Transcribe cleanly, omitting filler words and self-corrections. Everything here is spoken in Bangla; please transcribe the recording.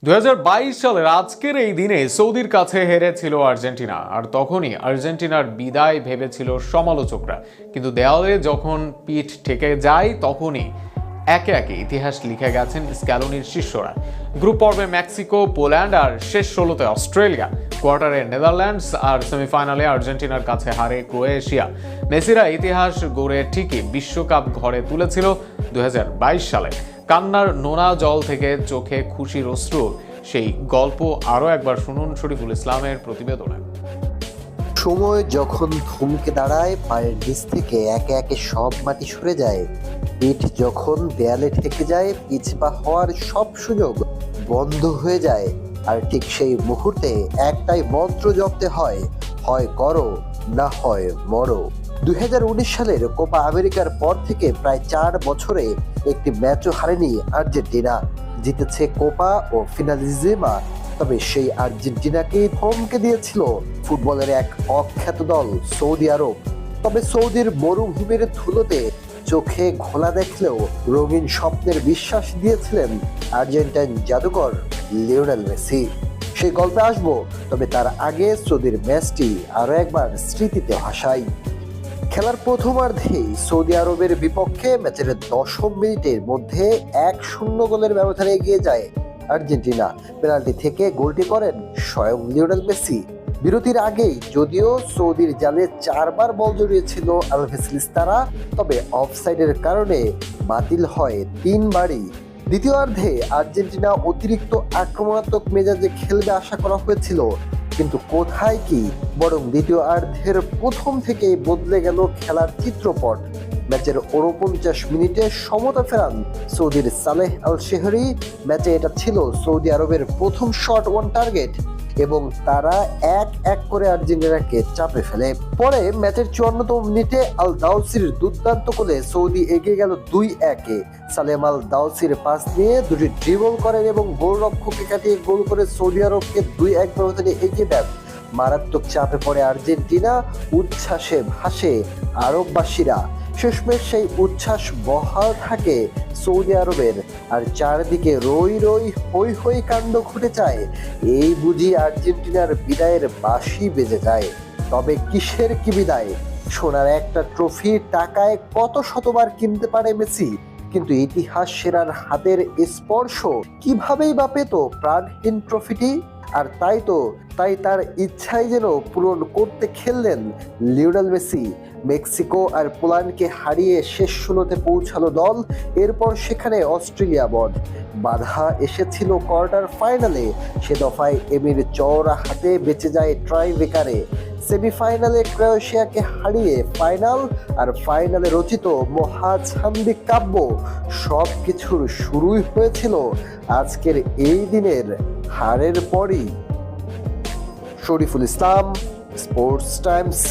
2022 সালের আজকের এই দিনে সৌদির কাছে হেরেছিল আর্জেন্টিনা, আর তখনই আর্জেন্টিনার বিদায় ভেবেছিল সমালোচকরা। কিন্তু দেওয়ালে যখন পিঠ ঠেকে যায় তখনই একে একে ইতিহাস লিখে গেছেন স্ক্যালোনির শিষ্যরা। গ্রুপ পর্বে মেক্সিকো, পোল্যান্ড আর শেষ 16তে অস্ট্রেলিয়া, কোয়ার্টারে নেদারল্যান্ডস আর সেমিফাইনালে আর্জেন্টিনার কাছে হারে ক্রোয়েশিয়া। মেসিরা ইতিহাস গড়ে ঠিকই বিশ্বকাপ ঘরে তুলেছিল 2022 সালে। কান্নার নোনা জল থেকে চোখে খুশির অশ্রু, সেই গল্প আরও একবার শুনুন শরীফুল ইসলামের প্রতিবেদনে। সময় যখন থমকে দাঁড়ায়, পায়ের নিচ থেকে একে একে সব মাটি সরে যায়, পিঠ যখন দেয়ালে ঠেকে যায়, পিছপা হওয়ার সব সুযোগ বন্ধ হয়ে যায়, আর ঠিক সেই মুহূর্তে একটাই মন্ত্র জপতে হয়, হয় করো না হয় মরো। 2019 সালের কোপা আমেরিকার পর থেকে প্রায় 4 বছরে একটি ম্যাচও হারেনি আর্জেন্টিনা। জিতেছে কোপা ও ফিনালিজিমা, তবে সেই আর্জেন্টিনাকেই থমকে দিয়েছিল ফুটবলের এক অখ্যাত দল সৌদি আরব। তবে সৌদির মরুভূমির ধুলোতে চোখে ঘোলা দেখলেও রঙিন স্বপ্নের বিশ্বাস দিয়েছিলেন আর্জেন্টাইন জাদুকর লিওনেল মেসি। সেই গল্পে আসবো, তবে তার আগে সৌদির ম্যাচটি আরো একবার স্মৃতিতে ভাসাই। খেলার প্রথমার্ধেই সৌদি আরবের বিপক্ষে ম্যাচের 10ম মিনিটের মধ্যে 1-0 গোলের ব্যবধানে এগিয়ে যায় আর্জেন্টিনা। পেনাল্টি থেকে গোলটি করেন স্বয়ং লিওনেল মেসি। বিরতির আগেই যদিও সৌদির জালে 4বার বল জড়িয়েছিল আলভেস লিস্তারা, তবে অফসাইডের কারণে বাতিল হয় 3বারই। দ্বিতীয়ার্ধে আর্জেন্টিনা অতিরিক্ত আক্রমণাত্মক মেজাজে খেলবে আশা করা হয়েছিল, কিন্তু কোথায় কি, বরং দ্বিতীয়ার্ধের প্রথম থেকেই বদলে গেল খেলার চিত্রপট। ম্যাচের 49 মিনিটে সমতা ফেরান সৌদির সালেহ আল শেহরি। ম্যাচে এটা ছিল সৌদি আরবের প্রথম শট অন টার্গেট, এবং তারা এক করে আর্জেন্টিনাকে চাপে ফেলে। পরে ম্যাচের 54তম মিনিটে আল দাউসির দুর্দান্ত গোলে সৌদি এগিয়ে গেল 2-1-এ। সালেম আল দাউসির পাস নিয়ে দুটি ড্রিবল করেন এবং গোলরক্ষককে কাটিয়ে গোল করে সৌদি আরবকে 2-1 ব্যবধানে এগিয়ে দেন। মারাত্মক চাপে পড়ে আর্জেন্টিনা, উচ্ছ্বাসে ভাসে আরববাসীরা। শেষমেশ সেই উচ্ছ্বাস বহাল থাকে সৌদি আরবের, আর চারদিকে রই রই হই হই কাণ্ড ঘটে যায়। এই বুঝি আর্জেন্টিনার বিদায়ের বাঁশি বেজে যায়। তবে কিসের কি বিদায়? সোনার একটা ট্রফি টাকায় কত শতবার কিনতে পারে মেসি, কিন্তু ইতিহাস সেরার হাতের স্পর্শ কিভাবেই বা পেত প্রাণহীন ট্রফিটি? আর তাই তার ইচ্ছাই যেন পূরণ করতে খেললেন লিওনেল মেসি। মেক্সিকো আর পোল্যান্ডকে হারিয়ে শেষ 16তে পৌঁছালো দল। এরপর সেখানে অস্ট্রেলিয়া বধ। বাধা এসেছিল কোয়ার্টার ফাইনালে, সে দফায় এমির চওড়া হাতে বেঁচে যায় ট্রাই বেকারে। সেমিফাইনালে ক্রোয়েশিয়াকে হারিয়ে ফাইনাল, আর ফাইনালে রচিত মহাছান্দি কাব্য। সব কিছুর শুরুই হয়েছিল আজকের এই দিনের হারের পরই। Shariful Islam, sports Times.